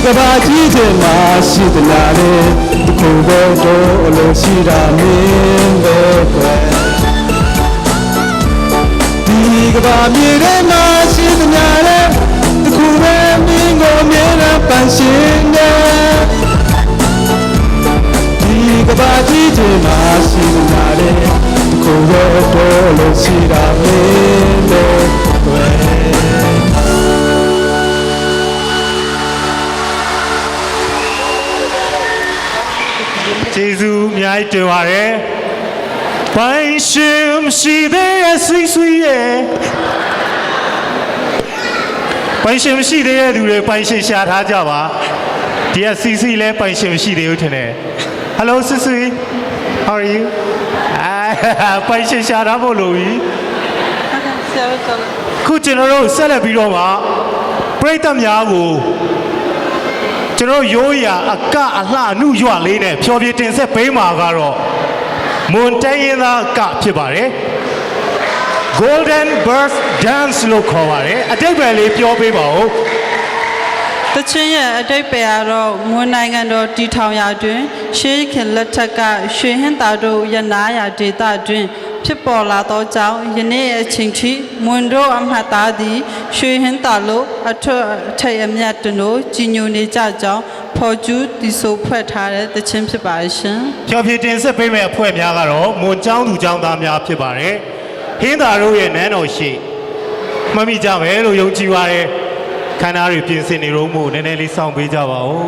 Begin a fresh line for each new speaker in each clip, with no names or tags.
ကဘာကြီးချင်မှရှိသလားလေဒီခုပဲတော့အလိုရှိတာမင်းပဲကွယ်ဒီကဘာမြေထဲမှာရှိသလားလေဒီခုပဲမင်းကိုအမြဲတမ်းပန်းရှင်နေဒီကဘာကြီးချင်မှရှိသလားလေဒီခုပဲတော့အလိုရှိတာမင်းပဲကွယ်
ကျေးဇူးအများကြီးတင်ပါတယ်။ပိုင်ရှင်မရှိသေးရဲ့ဆွေးဆွေးရဲ့ပိုင်ရှင်မရှိသေးတဲ့သူတွေပိုင်ရှင်ရှာထားကြပါ။ဒီကစီစီလည်းပိုင်ရှင်မရှိသေးဘူးထင်တယ်။ Hello ဆွေးဆွေး How are you? ပိုင်ရှင်ရှာထားဖို့လိုပြီ။ခုကျွန်တော်တို့ဆက်လက်ပြီးတော့မှပရိသတ်များကိုကျွန်တော်ရိုးရာအကအလှအနုရွလေးနဲ့ဖြောပြတင်ဆက်ပေးမှာကတော့မွန်တိုင်းရင်းသားကဖြစ်ပါတယ် Golden Birth Dance လို့ခေါ်ပါတယ်အတိတ်ပဲလေးပြောပေးပါဦး
တချင်းရဲ့အတိတ်ပဲကတော့မွန်နိုင်ငံတော်တည်ထောင်ရာတွင်ရှေးခင်လက်ထက်ကရွှေဟင်းသာတို့ရနာရာဒေသတွင်ဖြစ်ပေါ်လာသောကြောင့်ယနေ့အချိန်ထိမွန်တို့အမှတ်သားသည်ရွှေဟင်းသာလို့အထွတ်အထိပ်အမြတ်တို့ကြီးညိုနေကြကြောင်းဖော်ကျူးတည်ဆိုဖွဲ့ထားတဲ့တခြင်းဖြစ်ပါရှင်
ဖြောပြတင်ဆက်ပေးမယ့်အဖွဲ့များကတော့မွန်ကျောင်းသူကျောင်းသားများဖြစ်ပါတယ်ဟင်းသာတို့ရဲ့နန်းတော်ရှိမှတ်မိကြမယ်လို့ယုံကြည်ပါတယ်ခန္ဓာတွေပြင်ဆင်နေတော့မို့နည်းနည်းလေးစောင့်ပေးကြပါဦး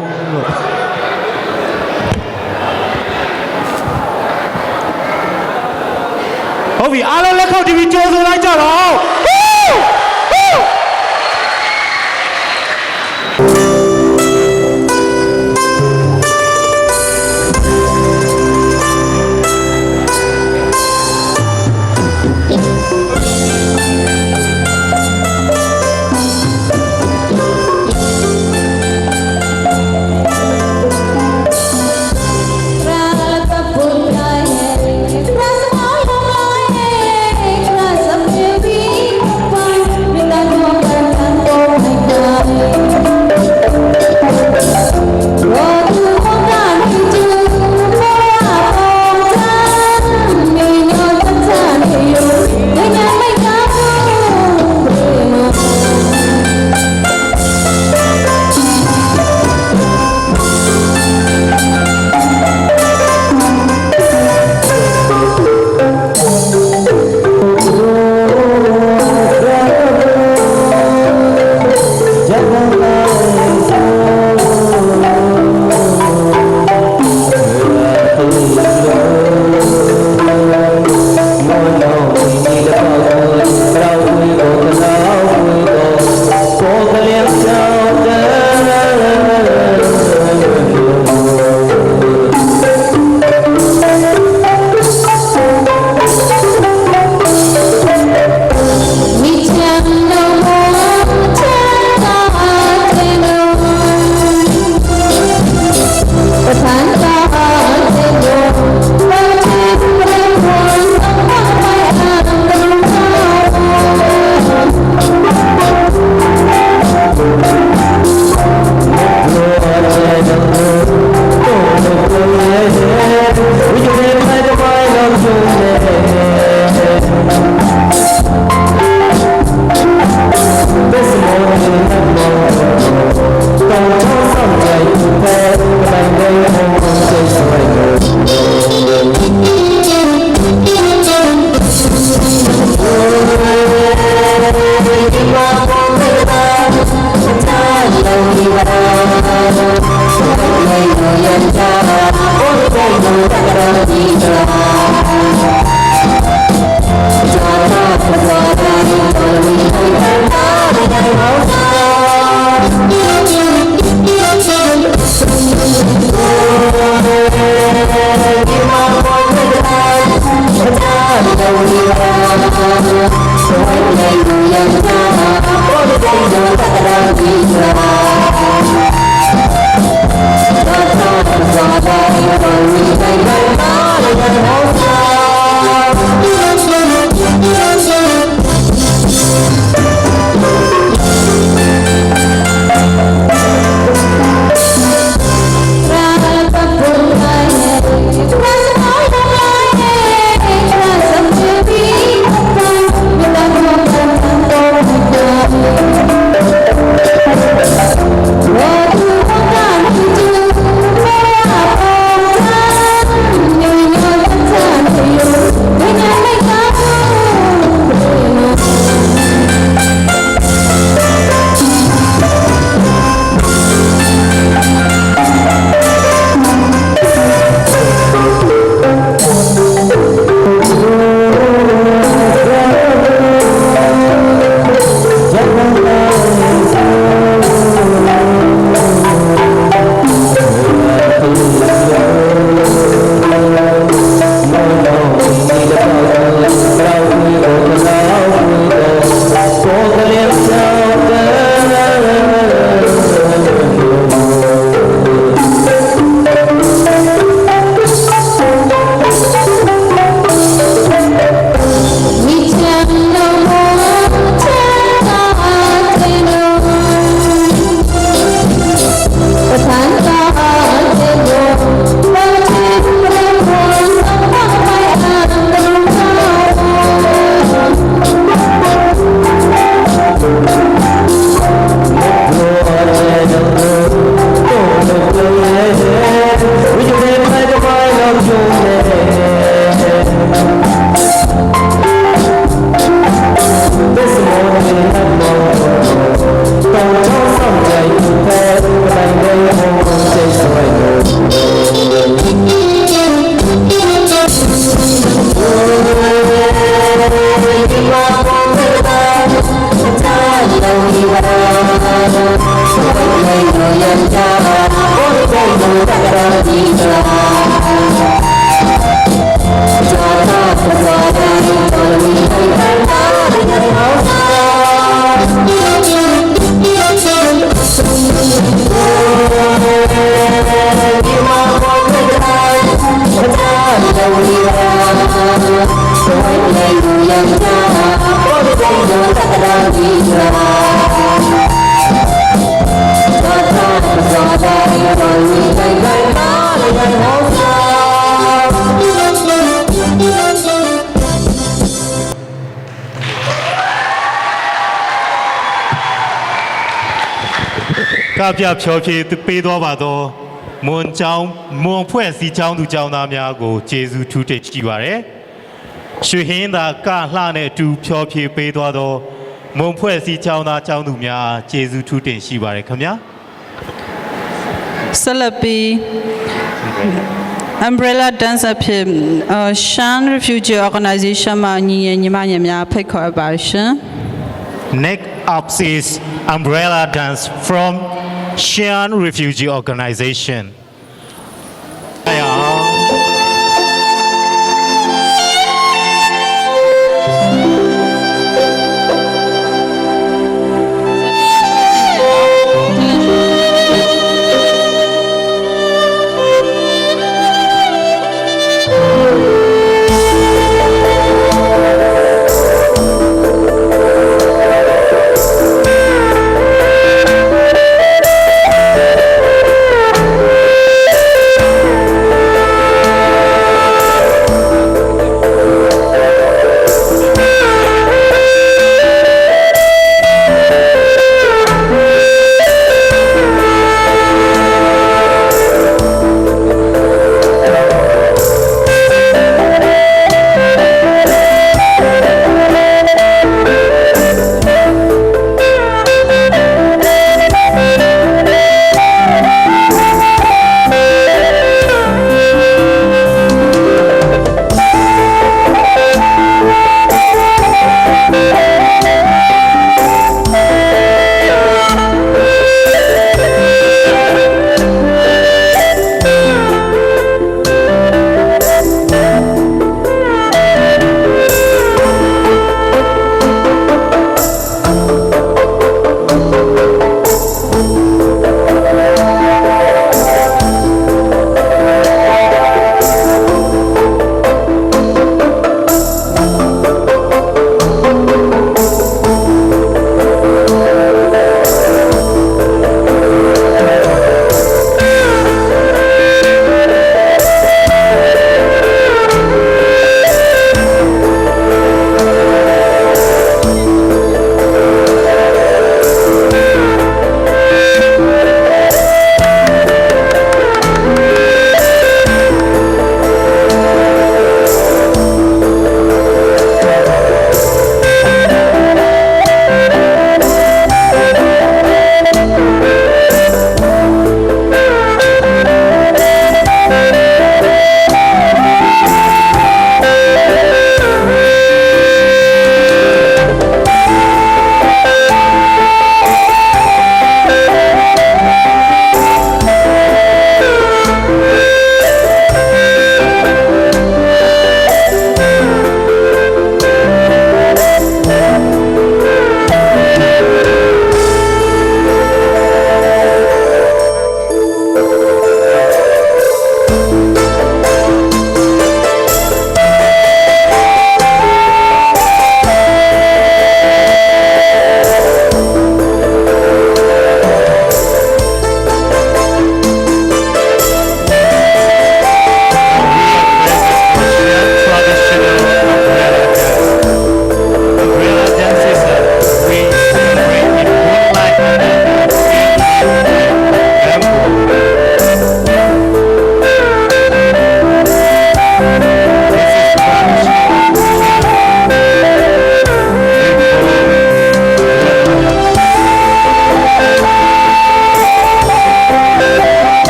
ဟုတ်ပြီအားလုံးလက်ခောက်တီဗီကြိုးဆိုလိုက်ကြတော့ ကပြဖြောဖြေပေးသွားပါတော့မွန်ကျောင်းမွန်ဖွဲ့စည်းကျောင်းသူကျောင်းသားများကိုကျေးဇူးထူးတင်ကြည့်ပါရယ်ရွှေဟင်းသာကလှနဲ့အတူဖြောဖြေပေးသွားတော့မွန်ဖွဲ့စည်းကျောင်းသားကျောင်းသူများကျေးဇူးထူးတင်ရှိပါရယ်ခင်ဗျာ
ဆက်လက်ပြီး umbrella dance အဖြစ် Shan Refugee Organization မှာညီငယ်ညီမငယ်များဖိတ်ခေါ်ပါရှင်
Next up is umbrella dance from Xi'an Refugee Organization.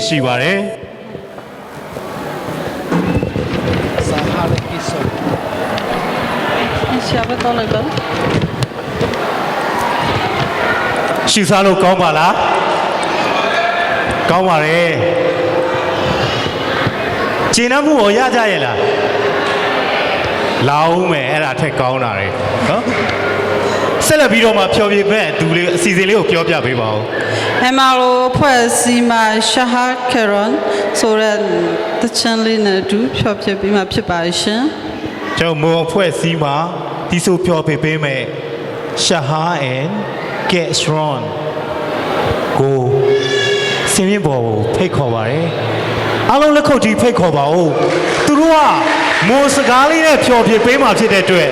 င့်ရှိပါတယ်
ရှာဘတော်လိုက်ပါ
ရှူစားလို့ကောင်းပါလားကောင်းပါတယ်ကျင်းနှမှုကိုရကြရဲ့လားလာဦးမယ်အဲ့ဒါထက်ကောင်းတာလေနော်ဆက်လက်ပြီးတော့မှဖြောပြမဲ့သူလေးအစီအစဉ်လေးကိုပြောပြပေးပါဦး
အမလိုဖွဲ့စီမှာရှာဟာကရွန်ဆိုတဲ့တချန်လေးနဲ့တူဖြောပြပြီးမှဖြစ်ပါရှင်
ကျွန်တော်မွန်အဖွဲ့စည်းမှာဒီဆိုဖြောပြပေးမဲ့ Shahar and Get Strong ကိုစင်မြင့်ပေါ်ကိုဖိတ်ခေါ်ပါတယ်အားလုံးလက်ခုပ်တီးဖိတ်ခေါ်ပါဦးသူတို့ကမွန်စကားလေးနဲ့ဖြောပြပေးမှာဖြစ်တဲ့အတွက်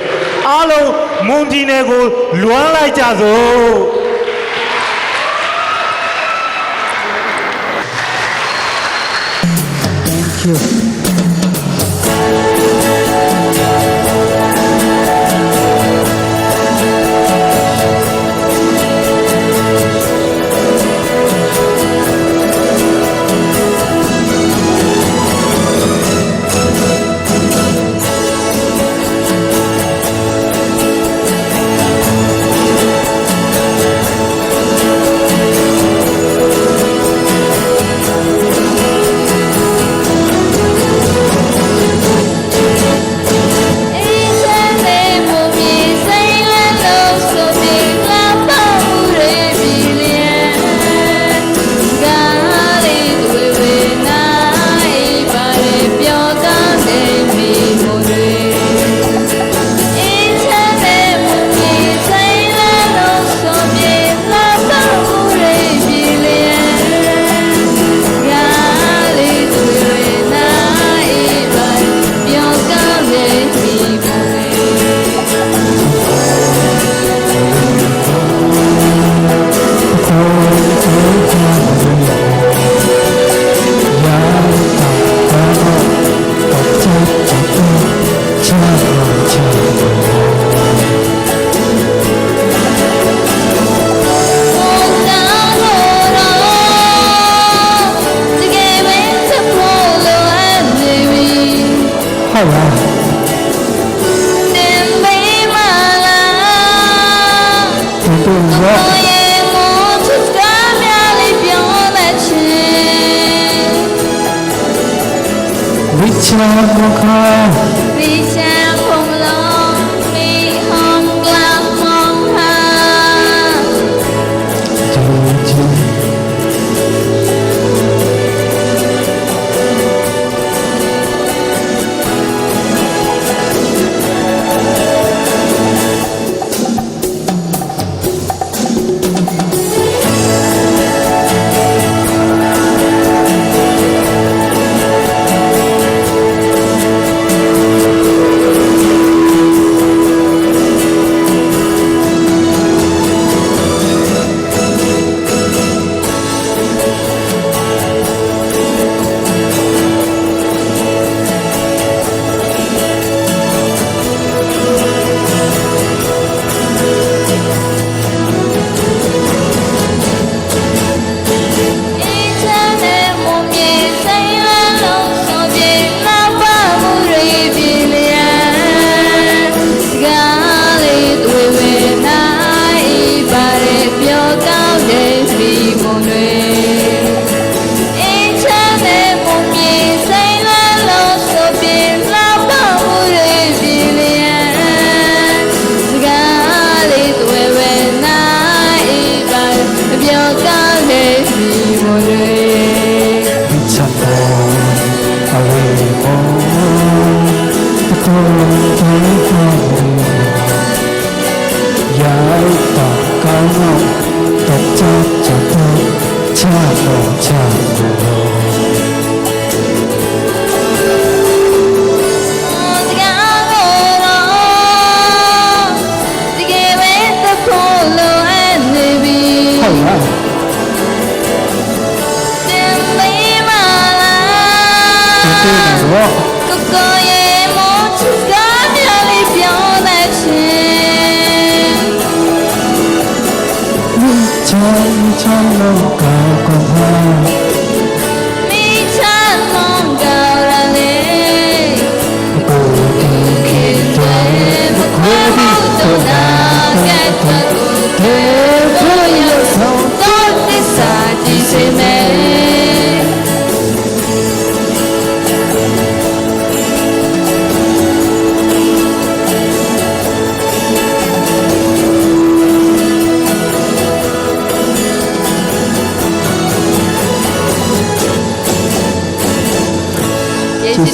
အားလုံးမွန်ပြည်နယ်ကိုလွမ်းလိုက်ကြစို့
Thank you.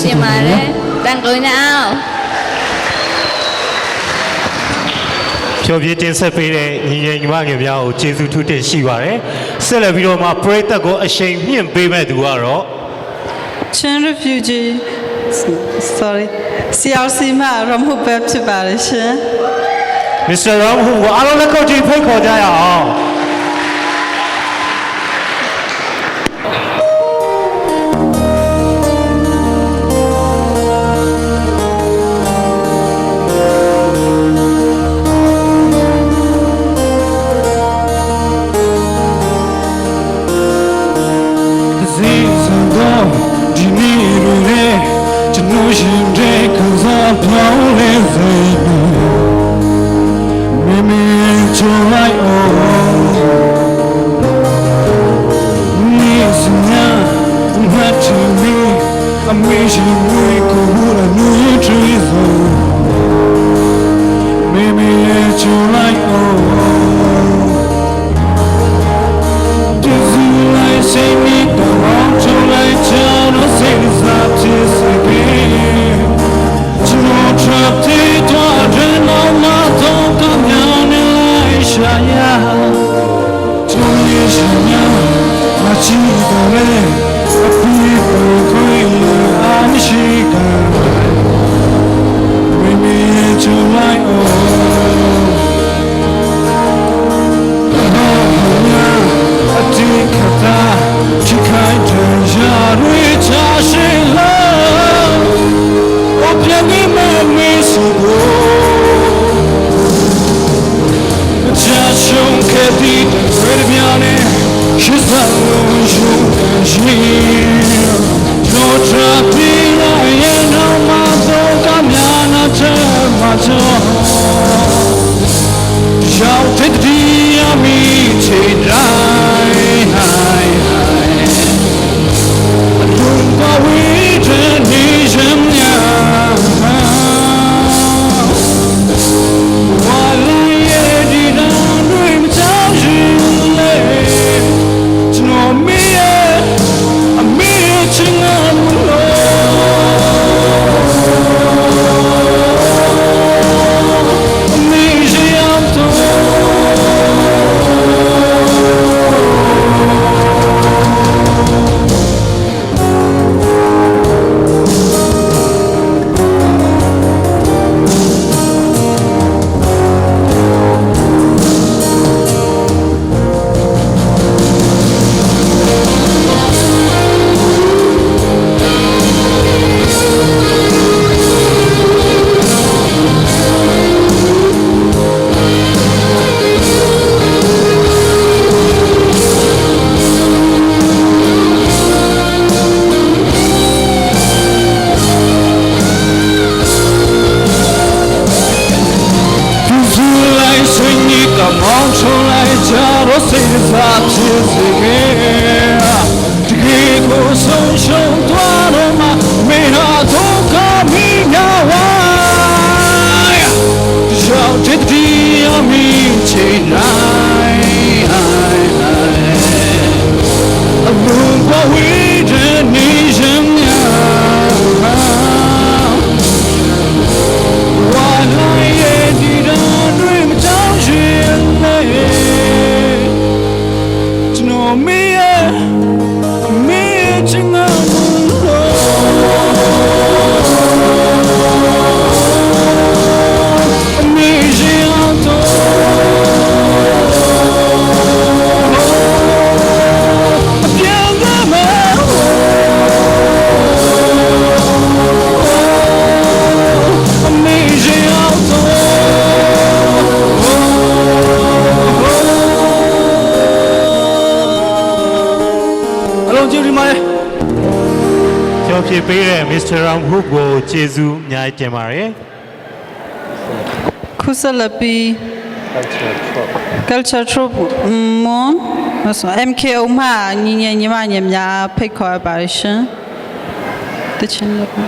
တင်ပါတယ်တန်ကုန်ညာအောင်
ဖြောပြတင်ဆက်ပေးတဲ့ညီငယ်ညီမငယ်များကိုကျေးဇူးထူးတင်ရှိပါတယ်ဆက်လက်ပြီးတော့မှပရိသတ်ကိုအရှိန်မြင့်ပေးမဲ့သူကတော့
Chin refugee sorry CRC မှာရမဟုတ်ပဲဖြစ်ပါလေရှင်
Mr. Ram ဟူကိုအားလုံးလက်ခုပ်ကြည့်ဖိတ်ခေါ်ကြရအောင်
ဒီနေ့ရဲကျွန်တော်ရှင်တဲ့ခံစားပြောင်းလဲစေမမေချိုလိုက်นี่สินะมาถึงนี่อเมชิมุยกูละนุยทรีโซเมเมချိုလိုက်This is like say me come on to like down no say this up to again to trap the door no ma don't come down like shaya to you shaya ma chi da le a pi ko ko I'm she ka we me to like Kata, chikai janjarui chashila, opiani me sigo. Chashon kedi verbiane, shizalun shukajir. No trapila yena mazo kamyana chemajo. Jau tedria mi chedrai.
Mr. Ram Hoop ကိုကျေးဇူးအများကြီးတင်ပါတယ်
ခုဆက်လက်ပြီး culture troop မွန် MKO မှာညီငယ်ညီမညီများဖိတ်ခေါ်ရပါတယ်ရှင်တချင်လက်ပြီး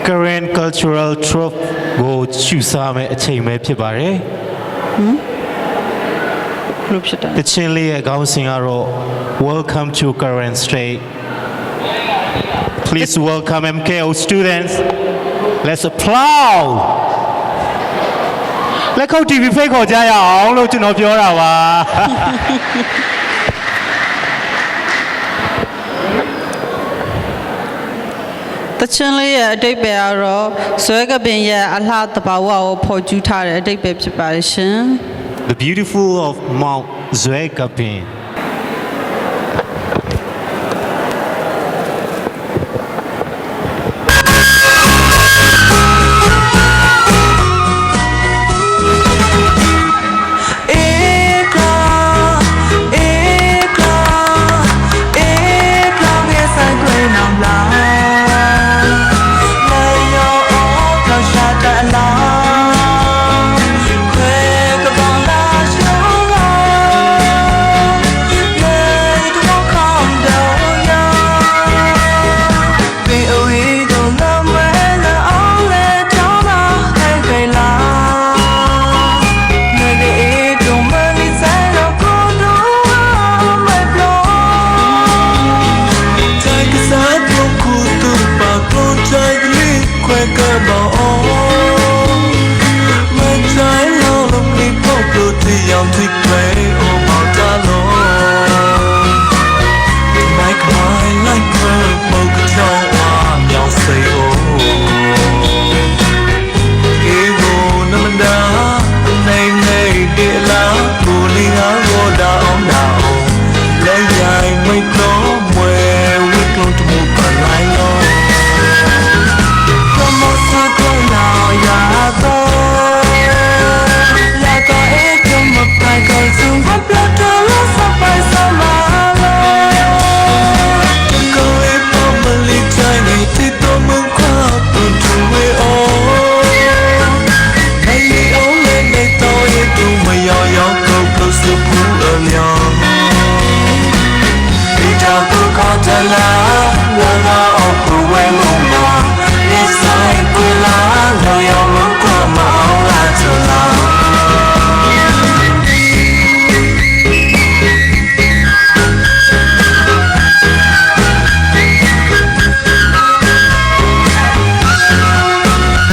Current cultural troop ကိုရှုစားမဲ့အချိန်ပဲဖြစ်ပါတယ်
group ဖြစ်တယ်
တချင်းလေးရဲ့ခေါင်းစဉ်ကတော့ Welcome to Current State Please welcome MKO students. Let's applaud. လက်ခုပ် TV ဖိတ်ခေါ်ကြရအောင်လို့ကျွန်တော်ပြောတာပါ
တချင်းလေးရဲ့အတိတ်ပဲကတော့ဇွဲကပင်ရဲ့အလှတဘာဝကိုဖော်ကျူးထားတဲ့အတိတ်ပဲဖြစ်ပါတယ်ရှင်
The beautiful of Mount Zwegapin.
Come on.